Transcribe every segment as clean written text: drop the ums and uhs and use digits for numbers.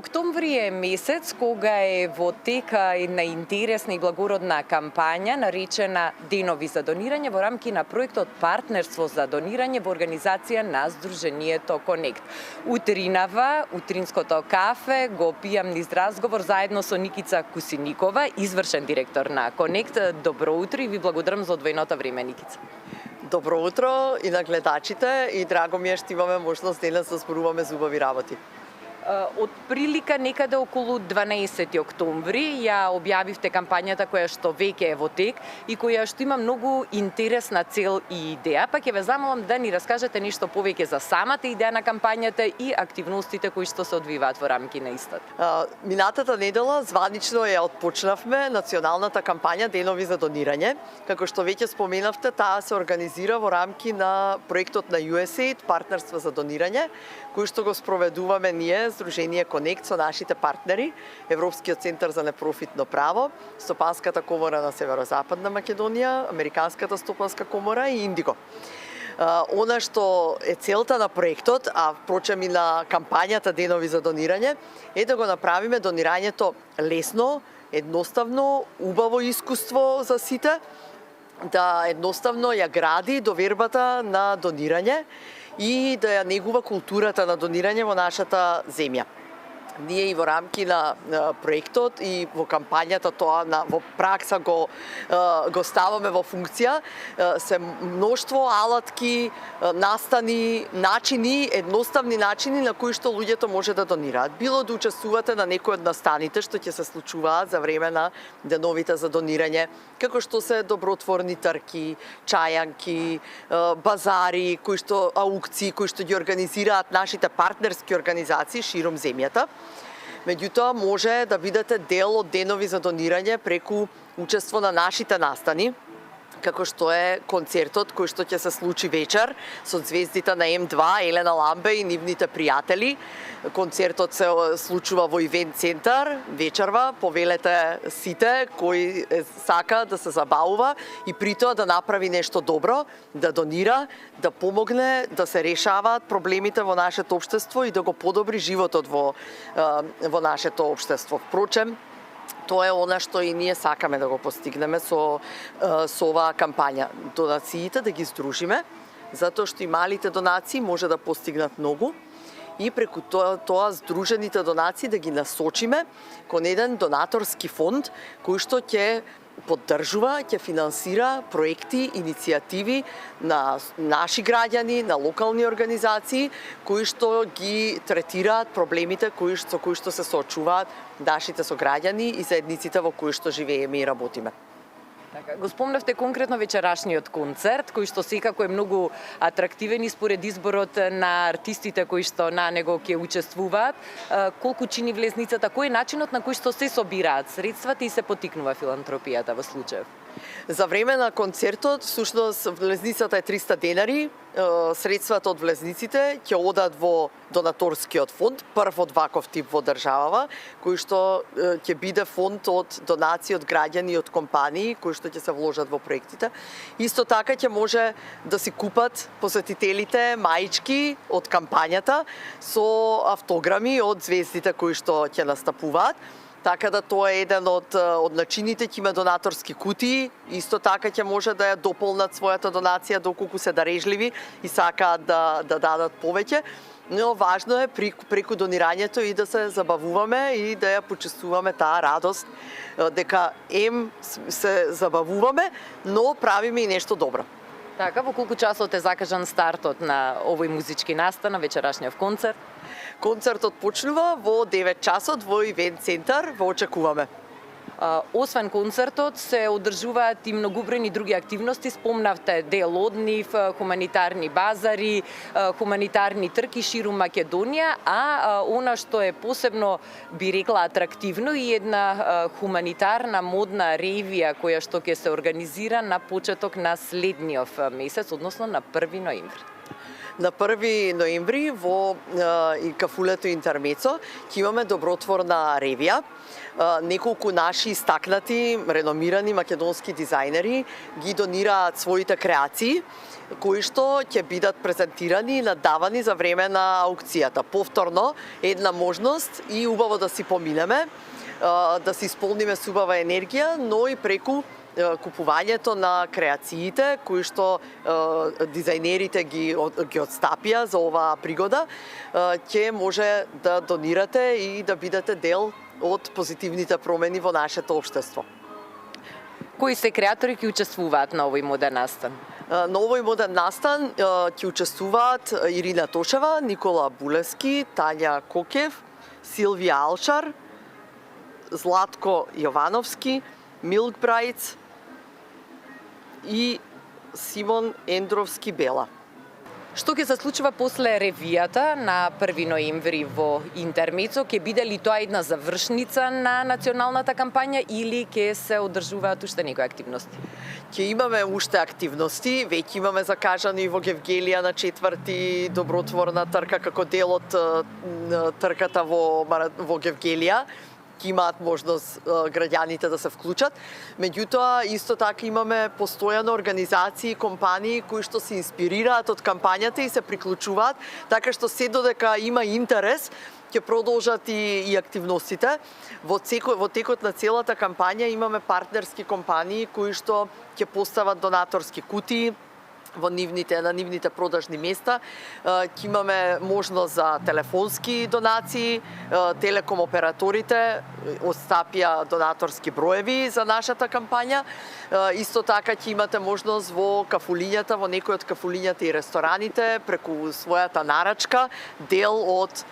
Октомври е месец кога е во тека една интересна и благородна кампања наречена Денови за донирање во рамки на проектот Партнерство за донирање во организација на Сдруженијето Конект. Утринава, утринското кафе го пијам низ разговор заедно со Никица Кусиникова, извршен директор на Конект. Добро утро и ви благодарам за одвоеното време, Никица. Добро утро и на гледачите и драго ми е што имаме можност денес да зборуваме за убави работи. Од прилика некаде околу 12 октомври ја објавивте кампањата која што веќе е во тек и која што има многу интересна цел и идеја, па ќе ве замолам да ни раскажете нешто повеќе за самата идеја на кампањата и активностите кои што се одвиваат во рамки на истата. Минатата недела званично ја отпочнавме националната кампања Денови за донирање. Како што веќе споменавте, таа се организира во рамки на проектот на USAID Партнерство за донирање, кој што го спроведуваме ние, Сдружение Конект, со нашите партнери, Европскиот центар за непрофитно право, Стопанската комора на Северозападна Македонија, Американската стопанска комора и Индиго. Она што е целта на проектот, а впрочем и на кампањата Денови за донирање, е да го направиме донирањето лесно, едноставно, убаво искуство за сите, да едноставно ја гради довербата на донирање и да ја негува културата на донирање во нашата земја. Ние и во рамки на проектот и во кампањата тоа во пракса го ставаме во функција, се мноштво алатки, настани, начини, едноставни начини на кои што луѓето може да донираат. Било да учествувате на некој од настаните што ќе се случуваат за време на деновите за донирање, како што се добротворни трки, чајанки, базари, аукции кои што ги организираат нашите партнерски организации широм земјата. Меѓутоа, може да бидете дел од Денови за донирање преку учество на нашите настани, како што е концертот кој што ќе се случи вечер со звездите на М2, Елена Ламбе и нивните пријатели. Концертот се случува во ивент центар, вечерва, повелете сите кој сака да се забавува и при тоа да направи нешто добро, да донира, да помогне, да се решаваат проблемите во нашето општество и да го подобри животот во нашето општество. Впрочем, тоа е она што и ние сакаме да го постигнеме со оваа кампања. Донациите да ги здружиме, затоа што и малите донации може да постигнат многу и преку тоа здружените донации да ги насочиме кон еден донаторски фонд кој што ќе поддржува, ќе финансира проекти, иницијативи на наши граѓани, на локални организации кои што ги третираат проблемите со кои што се соочуваат нашите сограѓани и заедниците во кои што живееме и работиме. Така, го спомнавте конкретно вечерашниот концерт, кој што секако е многу атрактивен и според изборот на артистите кои што на него ќе учествуваат. Колку чини влезницата, кој е начинот на кој што се собираат средствата и се потикнува филантропијата во случаев? За време на концертот, всушност, влезницата е 300 денари, средствата од влезниците ќе одат во донаторскиот фонд, прв од ваков тип во државава, кој што ќе биде фонд од донации од граѓани и од компании кои што ќе се вложат во проектите. Исто така ќе може да си купат посетителите маички од кампањата со автограми од звездите кои што ќе настапуваат. Така да тоа е еден од начините, ќе има донаторски кутии, исто така ќе може да ја дополнат својата донација доколку се дарежливи и сакаат да дадат повеќе. Но важно е преку донирањето и да се забавуваме и да ја почувствуваме таа радост дека се забавуваме, но правиме и нешто добро. Така, во колку часот е закажан стартот на овој музички настан, на вечерашниот концерт? Концертот почнува во 9 часот во ивент центар, во очекуваме. Освен концертот се одржуваат и многубројни други активности, спомнавте дел од нив, хуманитарни базари, хуманитарни трки ширум Македонија, а она што е посебно, би рекла, атрактивно и една хуманитарна модна ревија која што ќе се организира на почеток на следниот месец, односно на 1 ноември. На 1 ноември во кафулето Интермецо ќе имаме добротворна ревија. Неколку наши истакнати, реномирани македонски дизајнери ги донираат своите креации, кои што ќе бидат презентирани и надавани за време на аукцијата. Повторно, една можност и убаво да си поминеме, да си исполниме с убава енергија, но и преку купувањето на креациите кои што дизајнерите ги отстапија за оваа пригода, ќе може да донирате и да бидете дел од позитивните промени во нашето општество. Кои се креатори ќе учествуваат на овој моден настан? На овој моден настан ќе учествуваат Ирина Тошева, Никола Булевски, Тања Кокев, Силвија Алшар, Златко Јовановски, Милк Брајц и Симон Ендровски Бела. Што ќе се случува после ревијата на 1 ноември во Интермецо? Ќе биде ли тоа една завршница на националната кампања или ќе се одржуваат уште некои активности? Ќе имаме уште активности, веќе имаме закажани во Гевгелија на 4 добротворна трка како дел од трката во Гевгелија. Ќе имаат можност граѓаните да се вклучат. Меѓутоа, исто така имаме постојано организации и компании кои што се инспирираат од кампањата и се приклучуваат, така што се додека има интерес, ќе продолжат и активностите. Во текот на целата кампања имаме партнерски компании кои што ќе постават донаторски кутии на нивните продажни места. Ќе имаме можност за телефонски донации, телеком операторите отстапија донаторски броеви за нашата кампања. Исто така ќе имате можност во кафулињата, во некои од кафулињата и рестораните, преку својата нарачка, дел од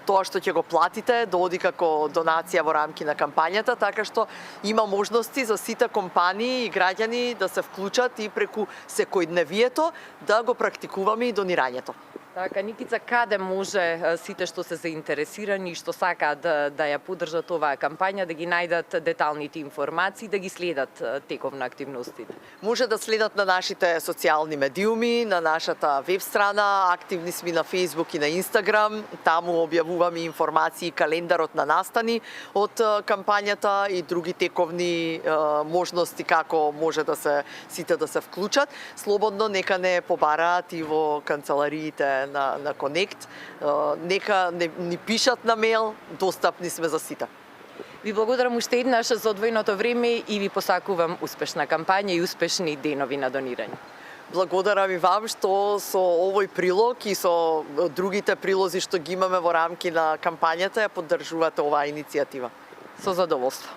тоа што ќе го платите, да оди како донација во рамки на кампањата, така што има можности за сите компании и граѓани да се вклучат и преку секојдневието да го практикуваме и донирањето. Така, Никица, каде може сите што се заинтересирани и што сакаат да ја поддржат оваа кампања, да ги најдат деталните информации, да ги следат теков на активностите? Може да следат на нашите социјални медиуми, на нашата веб страна, активни сме на Facebook и на Instagram, таму објавуваме информации и календарот на настани од кампањата и други тековни можности како може сите да се вклучат. Слободно нека не побараат и во канцелариите на Конект, нека ни пишат на мејл, достапни сме за сите. Ви благодарам уште еднаш за одвоеното време и ви посакувам успешна кампања и успешни денови на донирање. Благодарам и вам што со овој прилог и со другите прилози што ги имаме во рамки на кампањата ја поддржувате оваа иницијатива. Со задоволство.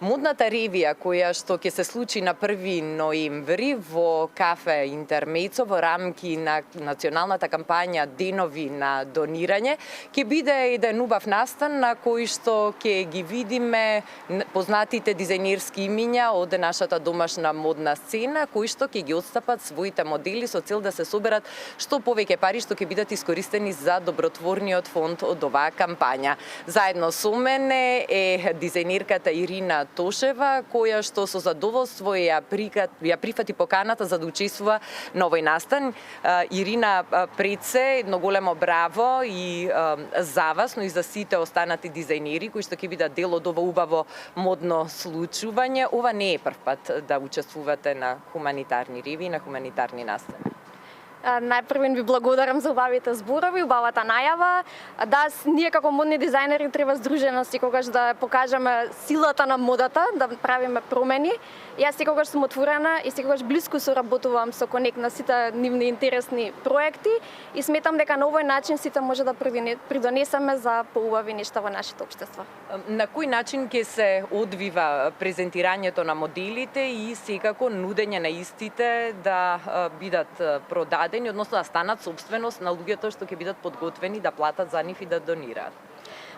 Модната ревија која што ќе се случи на 1 ноември во кафе Интермецо во рамки на националната кампања Денови на донирање ќе биде еден убав настан на кој што ќе ги видиме познатите дизајнерски имиња од нашата домашна модна сцена кои што ќе ги отстапат своите модели со цел да се соберат што повеќе пари што ќе бидат искористени за добротворниот фонд од оваа кампања. Заедно со мене е дизајнерката Ирина Тошева, која што со задоволство ја прифати поканата за да учествува на овој настан. Ирина, пред се едно големо браво и за вас, но и за сите останати дизајнери кои што ќе бидат дел од ова убаво модно случување. Ова не е прв пат да учествувате на хуманитарни ревии, на хуманитарни настани. Најпрвен ви благодарам за убавите зборови, убавата најава. Да, ние како модни дизајнери треба здружено секогаш да покажеме силата на модата, да правиме промени. Јас секогаш сум отворена и секогаш блиску соработувам со Конект на сите нивни интересни проекти и сметам дека на овој начин сите може да придонесеме за поубави нешта во нашето општество. На кој начин ќе се одвива презентирањето на моделите и секако нудење на истите да бидат продадени, односно да станат собственост на луѓето што ќе бидат подготвени да платат за нив и да донираат?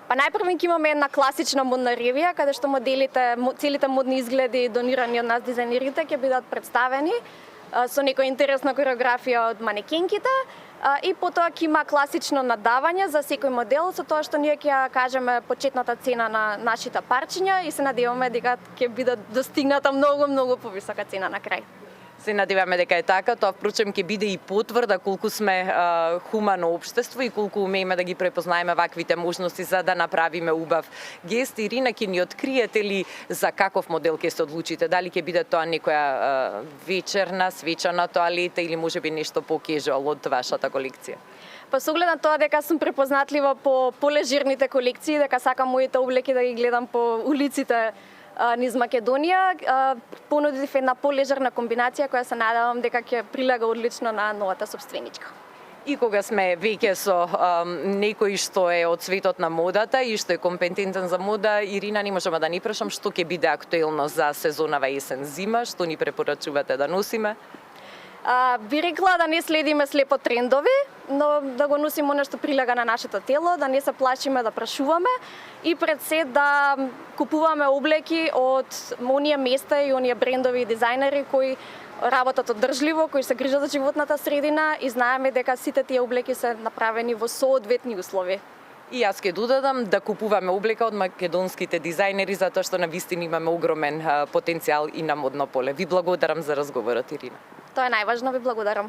Па најпрво ќе имаме една класична модна ревија каде што целите модни изгледи донирани од нас дизајнерите ќе бидат представени со некоја интересна кореографија од манекенките и потоа ќе има класично надавање за секој модел со тоа што ние ќе ја кажеме почетната цена на нашите парчиња и се надеваме дека ќе биде достигната многу повисока цена на крај. Се надеваме дека е така, тоа впрочем ќе биде и потврда колку сме хумано општество и колку умееме да ги препознаеме ваквите можности за да направиме убав гест. Ирина, ќе ни откриете ли за каков модел ќе се одлучите? Дали ќе биде тоа некоја вечерна, свечана тоалета или можеби нешто по-кежуал од вашата колекција? Па со оглед на тоа дека сум препознатлива по полежирните колекции, дека сакам моите облеки да ги гледам по улиците низ Македонија, понудив една полежерна комбинација која се надевам дека ќе прилега одлично на новата собственичка. И кога сме веќе со некој што е од светот на модата и што е компетентен за мода, Ирина, не можеме да ни прашам што ќе биде актуелно за сезонава есен-зима, што ни препорачувате да носиме? Би рекла да не следиме слепо трендови, но да го носиме она што прилега на нашето тело, да не се плашиме да прашуваме и пред се да купуваме облеки од оние места и оние брендови и дизајнери кои работат одржливо, кои се грижат за животната средина и знаеме дека сите тие облеки се направени во соодветни услови. И јас ќе додадам да купуваме облека од македонските дизајнери затоа што навистина имаме огромен потенцијал и на модно поле. Ви благодарам за разговорот, Ирина. Тоа е најважно, ви благодарам.